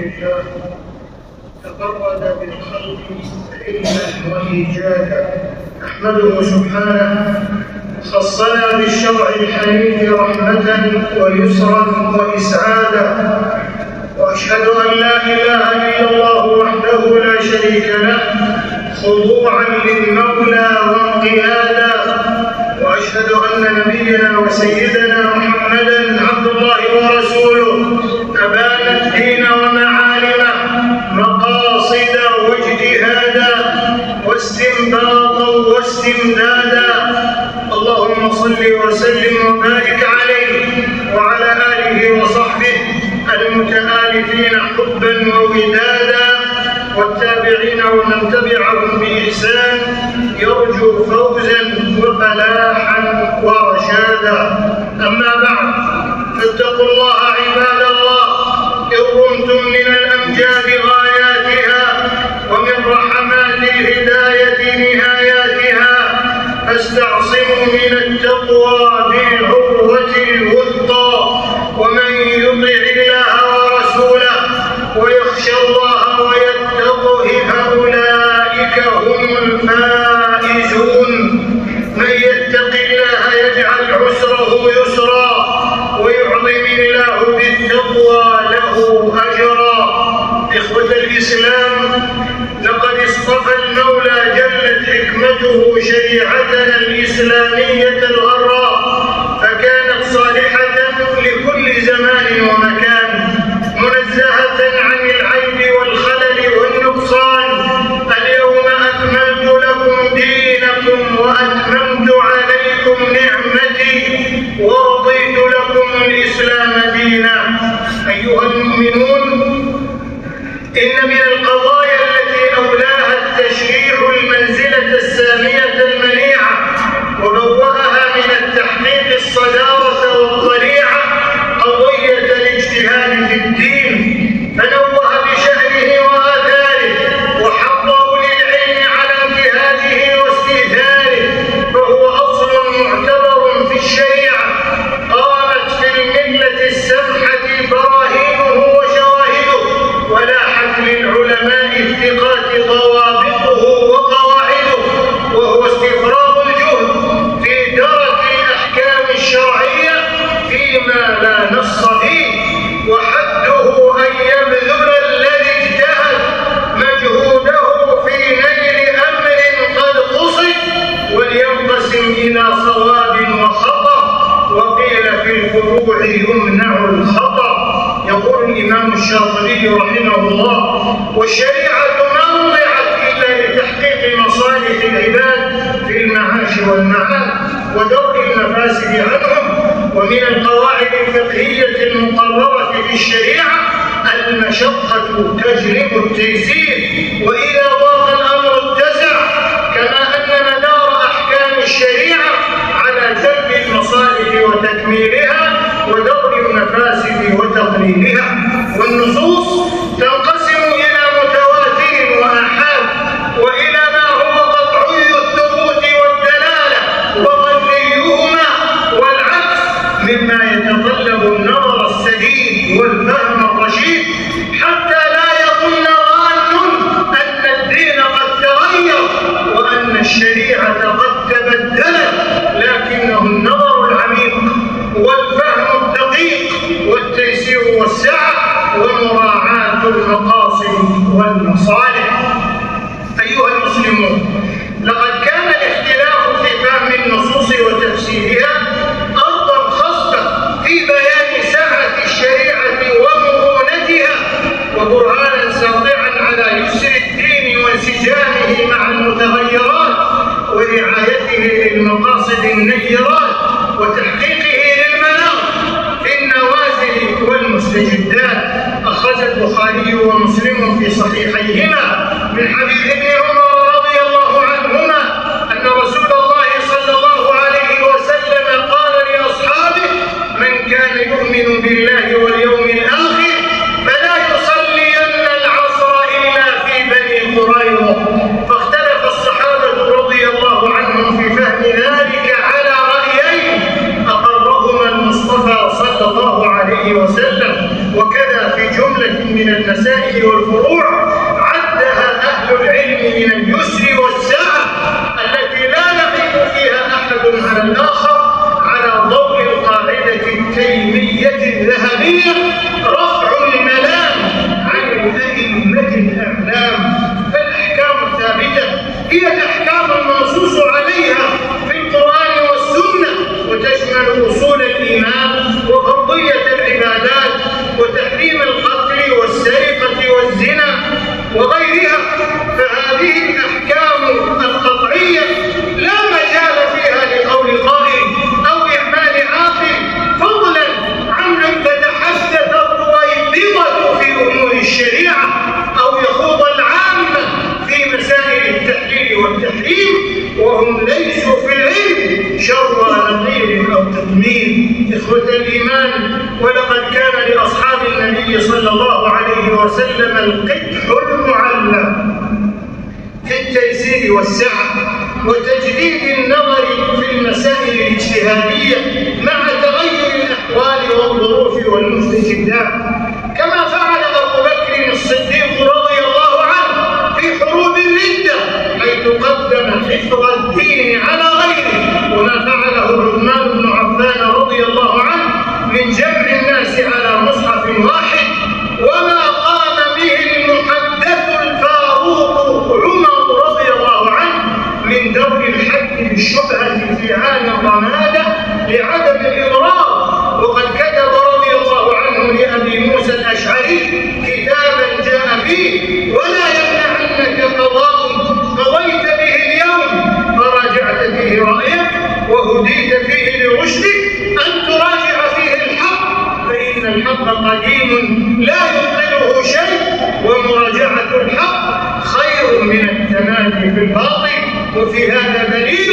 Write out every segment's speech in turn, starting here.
لله تفرد بالخلق علما وإيجادا. أحمده سبحانه خصنا بالشرع الحنيف رحمة ويسرا وإسعادا، وأشهد أن لا إله إلا الله وحده لا شريك له خضوعا للمولى وانقيادا، وأشهد أن نبينا وسيدنا محمدا عبد الله ورسوله أبان الدين ومعالمه مقاصدا واجتهادا واستنباطا واستمدادا. اللهم صل وسلم وبارك عليه وعلى آله وصحبه المتآلفين حبا وودادا، والتابعين ومن تبعهم بإحسان يرجو فوزا وفلاحا ورشادا. أما بعد، فاتقوا الله عباد الله إن رمتم من الأمجاد غاياتها ومن رحمات الهداية نهاياتها، فاستعصموا من التقوى بالعروة الوثقى. ومن يطع الله ورسوله ويخشى الله ويتقه فأولئك هم الفائزون. من يتق الله يجعل عسره يسرا ويعظم الله بالتقوى له أجرا. إخوة الإسلام، لقد اصطفى المولى جلت حكمته شريعتنا الإسلامية الغراء، فكانت صالحة لكل زمان ومكان، منزهة عن العيب والخلل والنقصان. اليوم أكملت لكم دينكم وأتممت عليكم نعمتي ورضيت لكم الإسلام دينا. أيها المؤمنون، إن من القضايا التي أولاها التشريع المنزلة السامية المنيعة وبوأها من التحقيق الصدارة والضليعة قضية الاجتهاد في الدين، فنوه بشأنه وآثاره وحض أولي العلم على انتهاجه واستئثاره، فهو أصل معتبر في الشريعة قامت في الملة السمحة براهينه وشواهده، ولاحت للعلماء الثقات ضوابطه وقواعده، وهو استفراغ الجهد في درك الأحكام الشرعية فيما لا نص فيه، وحده أن يبذل الذي اجتهد مجهوده في نيل أمر قد قصد، ولينقسم إلى صواب وخطأ، وقيل في الفروع يمنع الخطأ. يقول الإمام الشاطبي رحمه الله: والشريعة ما وضعت إلا لتحقيق مصالح العباد في المعاش والمعاد ودرء المفاسد عنهم. ومن القواعد الفقهية المقررة في الشريعة: المشقة تجلب التيسير، وإذا ضاق الأمر اتسع، كما أن مدار أحكام الشريعة على جلب المصالح وتكميلها ودرء المفاسد وتقليلها. والنصوص تنقسم إلى متواتر وآحاد، وإلى ما هو قطعي الثبوت والدلالة وظنيهما والعكس، مما يتطلب النظر السديد والفهم الرشيد، حتى لا يظن ظان أن الدين قد تغير وأن الشريعة قد تبدلت، لكنه النظر العميق والفهم الدقيق والتيسير والسعة ومراعاة المقاصد والمصالح. أيها المسلمون، لقد كان الاختلاف في فهم النصوص وتفسيرها أرضا خصبة في بيان سعة الشريعة ومرونتها، وبرهانا ساطعا على يسر الدين وانسجامه مع المتغيرات ورعايته للمقاصد النيرات وتحقيقه للمنار في النوازل والمستجدات. أخرج البخاري ومسلم في صحيحيهما من حديث ابن عمر رضي الله عنهما أن رسول الله صلى الله عليه وسلم قال لأصحابه: من كان يؤمن بالله واليوم الآخر فلا يصلين العصر إلا في بني قريظة. فاختلف الصحابة رضي الله عنهم في فهم ذلك على رأيين أقرهما المصطفى صلى الله عليه وسلم، وكذا في جملة من المسائل الإيمان. ولقد كان لأصحاب النبي صلى الله عليه وسلم القدح المعلم في التيسير والسعة وتجديد النظر في المسائل الاجتهادية مع تغير الأحوال والظروف والمستجدات، كما فعل أبو بكر الصديق رضي الله عنه في حروب الردة، حيث قدم حفظ الدين على غيره، وما فعله عثمان بن عفان رضي الله عنه من جمع الناس على مصحف واحد، وما قام به المحدث الفاروق عمر رضي الله عنه من درء الحد بالشبهة في عام الرمادة لعدم الإضرار. وقد كتب رضي الله عنه لأبي موسى الأشعري كتابا جاء فيه: ولا يمنعنك قضاء قضيت به اليوم فراجعت فيه رأيك وهديت فيه لرشدك أن تراجع فيه الحق، فإن الحق قديم لا يبطله شيء، ومراجعة الحق خير من التمادي في الباطل. وفي هذا دليل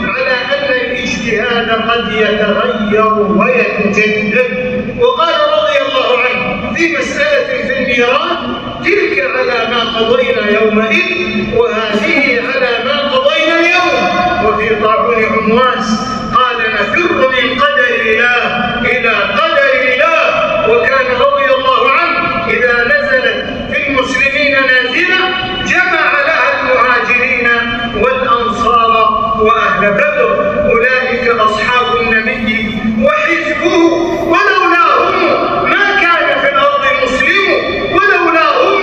على أن الاجتهاد قد يتغير ويتجدد. وقال رضي الله عنه في مسألة في الميراث: تلك على ما قضينا يومئذ وهذه على ما قضينا اليوم. وفي طاعون عمواس قال: نفر من قدر الله إلى قدر الله. وكان رضي الله عنه إذا نزلت في المسلمين نازلة جمع لها المهاجرين والأنصار وأهل بدر، أولئك أصحاب النبي وحزبه، ولولاهم ما كان في الأرض مسلم، ولولاهم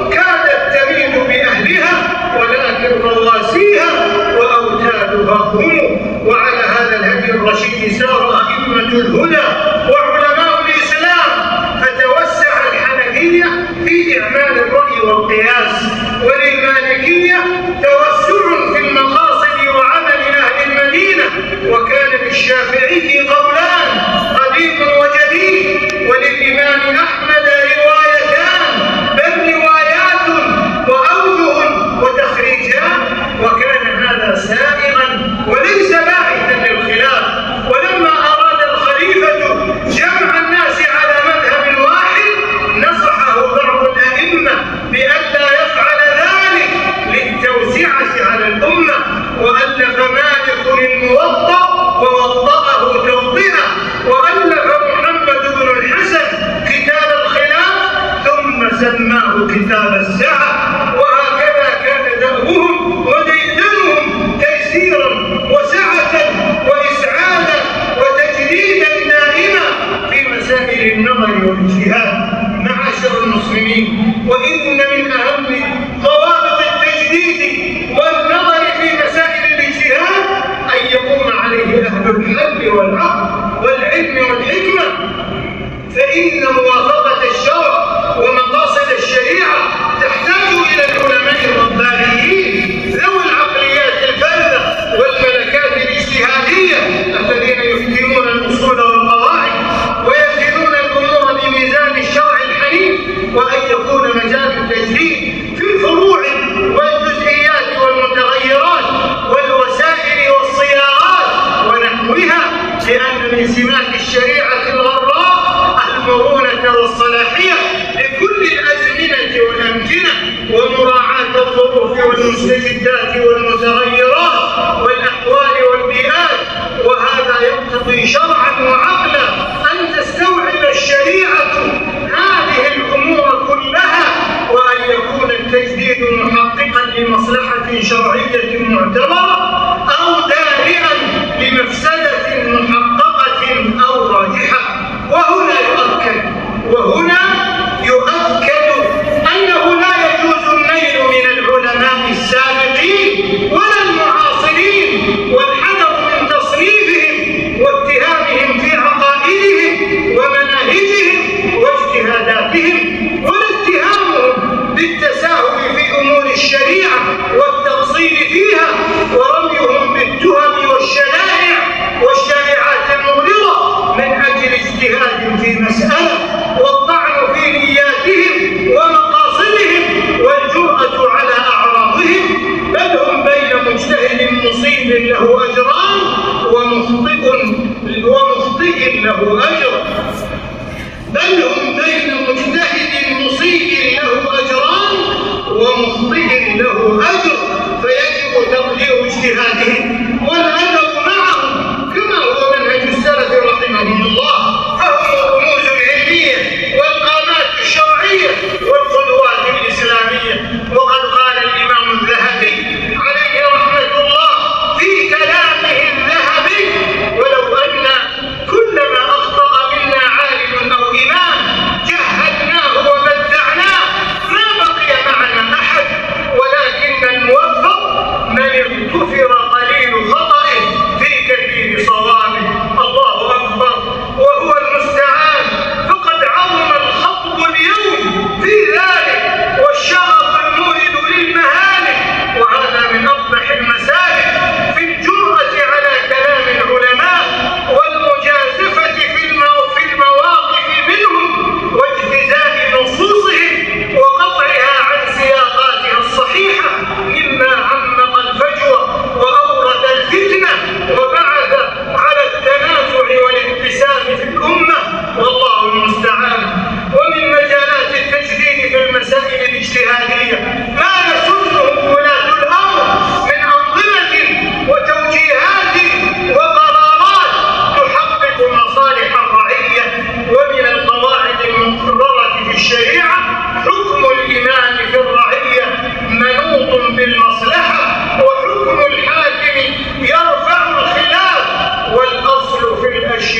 كادت تميل بأهلها، ولكن رواسيها وأوتادها هم. وعلى هذا الهدي الرشيد سار أئمة الهدى وعلماء الإسلام، فتوسع الحنفية في إعمال الرأي والقياس، وللمالكية توسع في المقاصد وعمل أهل المدينة، وكان للشافعي قولان قديم وجديد، وللإمام أحمد روايتان، بل روايات وأوجه وتخريجات، وكان هذا سائغا وليس باعثا للخلاف. ولما أراد الخليفة جمع الناس على مذهب واحد نصحه بعض الأئمة بألا يفعل ذلك للتوسعة على الأمة، وألف مالك الموطأ ووطأه توطئة، وألف محمد بن الحسن كتاب الخلاف ثم سماه كتاب السعة. وهكذا كان دأبهم وديدنهم تيسيرا وسعة وإسعادا وتجديدا دائما في مسائل النظر والاجتهاد. معاشر المسلمين، وإن من أهم ضوابط التجديد والنظر في مسائل الاجتهاد أن يقوم عليه أهل الحل والعقل والعلم والحكمة، فإن موافقة الشرع ومقاصد الشريعة تحتاج إلى العلماء الربانيين ذوي العقليات الفذة والملكات الاجتهادية الذين يحكمون الأصول والقواعد ويزنون الأمور بميزان الشرع الحنيف، وأن يكون مجال التجديد في الفروع والجزئيات والمتغيرات والوسائل والصياغات ونحوها، لأن من سمات الشريعة الغراء المرونة والصلاحية لكل الأزمنة والأمكنة، ومراعاة الظروف والمستجدات والمتغيرات والأحوال والبيئات. وهذا يقتضي شرعا وعقلا أن تستوعب الشريعة هذه الأمور كلها، وأن يكون التجديد محققا لمصلحة شرعية معتبرة أو دارئا لمفسدة محققة أو راجحة. وهنا يؤكد أنه لا يجوز النيل من العلماء السابقين ولا المعاصرين، والحذر من تصنيفهم واتهامهم في عقائدهم ومناهجهم واجتهاداتهم، ولا اتهامهم بالتساهل في أمور الشريعة والتفصيل فيها، ورميهم بالتهم والشائعات المغرضة من أجل اجتهاد في مسألة، والطعن في نياتهم ومقاصدهم والجرأة على أعراضهم، بل هم بين مجتهد مصيب له أجران ومخطئ له أجر.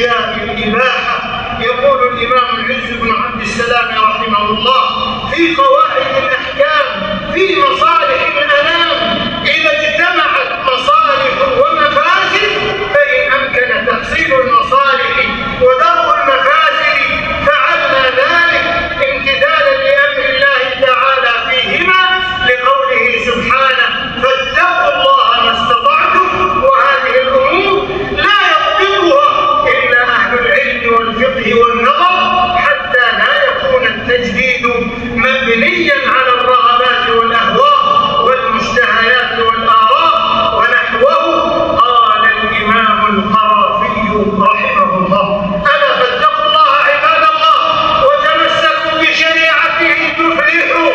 الأشياء الإباحة. يقول الإمام العز بن عبد السلام رحمه الله في قواعد الأحكام في مصالح الأنام: إذا اجتمعت مصالح ومفاسد فإن أمكن تحصيل المصالح ودرء المفاسد فعلنا ذلك امتثالا لأمر الله تعالى فيهما، لقوله سبحانه: فاتقوا الله ما استطعتم. وهذه الأمور لا يضبطها إلا أهل العلم والفقه والنظر، حتى لا يكون التجديد مبنيا على الرغبات والأهواء والمشتهيات والآراء ونحوه. قال الإمام القرافي رحمه الله: ألا فاتقوا الله عباد الله وتمسكوا بشريعته تفلحوا،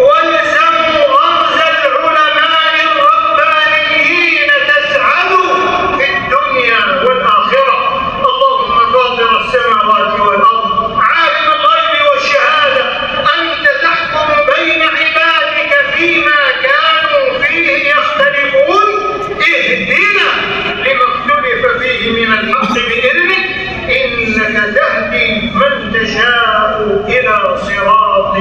والزموا رمز العلماء الربانيين تسعدوا في الدنيا والآخرة. اللهم فاطر السماوات والأرض عالم الغيب والشهادة، أنت تحكم بين عبادك فيما كانوا فيه يختلفون، اهدنا لما اختلف فيه من الحق بإذنك، إنك تهدي من تشاء إلى صراط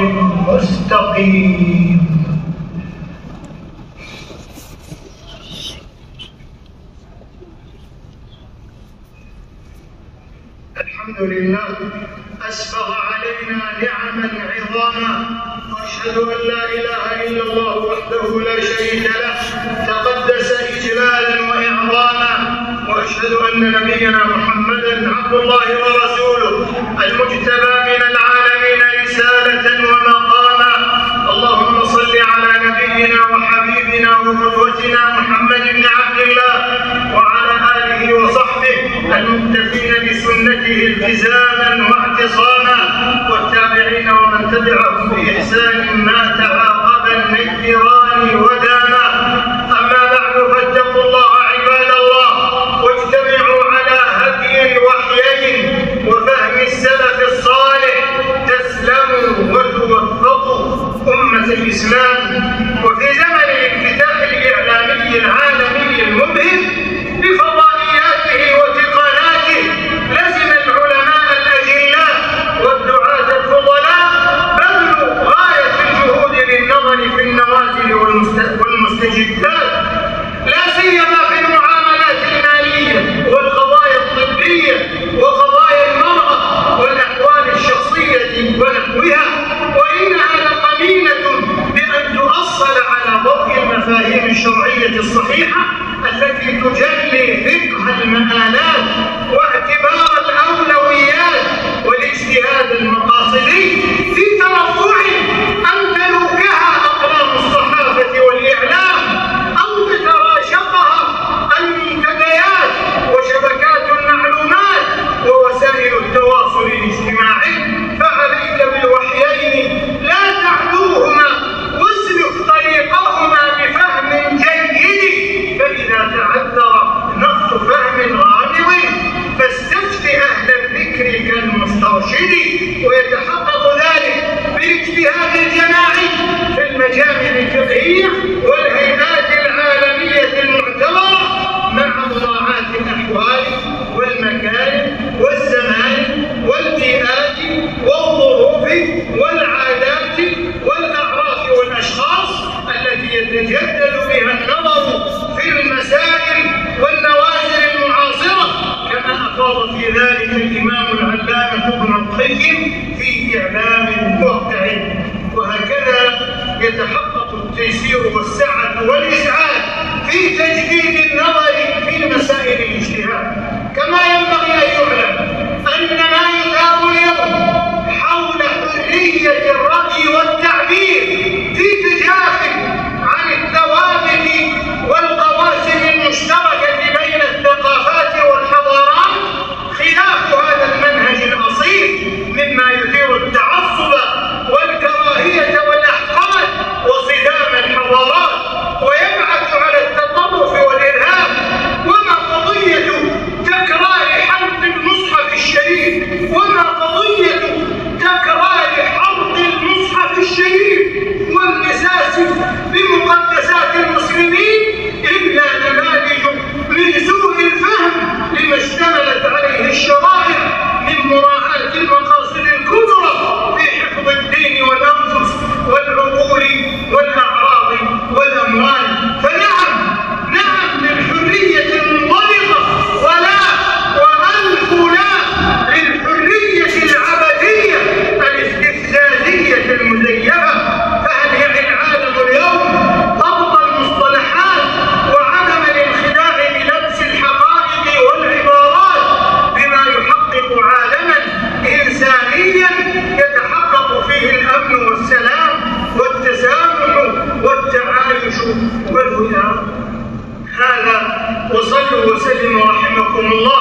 مستقيم. الحمد لله أسبغ علينا نعما عظاما، وأشهد أن لا إله إلا الله وحده لا شريك له تقدس إجلالا وإعظاما، وأشهد أن نبينا محمدا عبد الله ورسوله المجتبى من العالمين رسالة ومقاما. اللهم صل على نبينا وحبيبنا وقدوتنا محمد بن عبد الله وعلى آله وصحبه المكتفين بسنته التزاما واعتصاما، والتابعين ومن تبعهم بإحسان ما تعاقب النكران وداما. أما بعد، فاتقوا الله عباد الله واجتمعوا على هدي الوحيين وفهم السلف الصالح تسلموا وتوفقوا أمة الإسلام. وفي زمن الانفتاح الإعلامي العالمي المبهر بفضائياته وتقناته، لزم العلماء الأجلاء والدعاة الفضلاء بذل غاية الجهود للنظر في النوازل والمستجدات، لا سيما في المعاملات المالية والقضايا الطبية وقضايا المرأة والأحوال الشخصية ونحوها، وإنها لقمينة بأن تؤصل على ضوء المفاهيم الشرعية الصحيحة التي تجلي فقه المآلات واعتبار الأولويات والاجتهاد المقاصدي في ترفع أن تلوكها أقلام الصحافة والإعلام أو تتراشقها المنتديات وشبكات المعلومات ووسائل التواصل الاجتماعي. فعليك بالوحيين لا تعدوهما واسلك طريقهما بفهم جيد، فإذا تعذر نص فهم غامض فاستفت أهل الذكر كالمسترشد، ويتحقق ذلك بالاجتهاد الجماعي في المجامع الفقهية والهيئات العالمية المعتبرة مع مراعاة الأحوال والمكان والزمان والبيئات والظروف والعادات والأعراف والأشخاص التي يتجدد بها النظر في المسائل والنوازل المعاصرة، كما أفاض في ذلك الإمام العلامة ابن القيم في إعلام الموقعين. وهكذا يتحقق التيسير والسعة والإسعاد في تجديد النظر في مسائل الاجتهاد. كما ينبغي أن يعلم أن ما يثار اليوم حول حرية الرأي والتعبير في تجاهل عن الثوابت والقواسم المشتركة بين الثقافات والحضارات خلاف هذا المنهج الأصيل، مما يثير التعصب والكراهية والأحقاد وصدام الحضارات، ويبعث على التطرف والإرهاب. وما قضية تكرار حرق المصحف الشريف وما قضية تكرار حرق المصحف الشريف والمساس بمقدسات المسلمين إلا نماذج من سوء الفهم لما اشتملت عليه الشرائع سويا يتحقق فيه الأمن والسلام والتسامح والتعايش والوداع. هذا وصلوا وسلموا رحمكم الله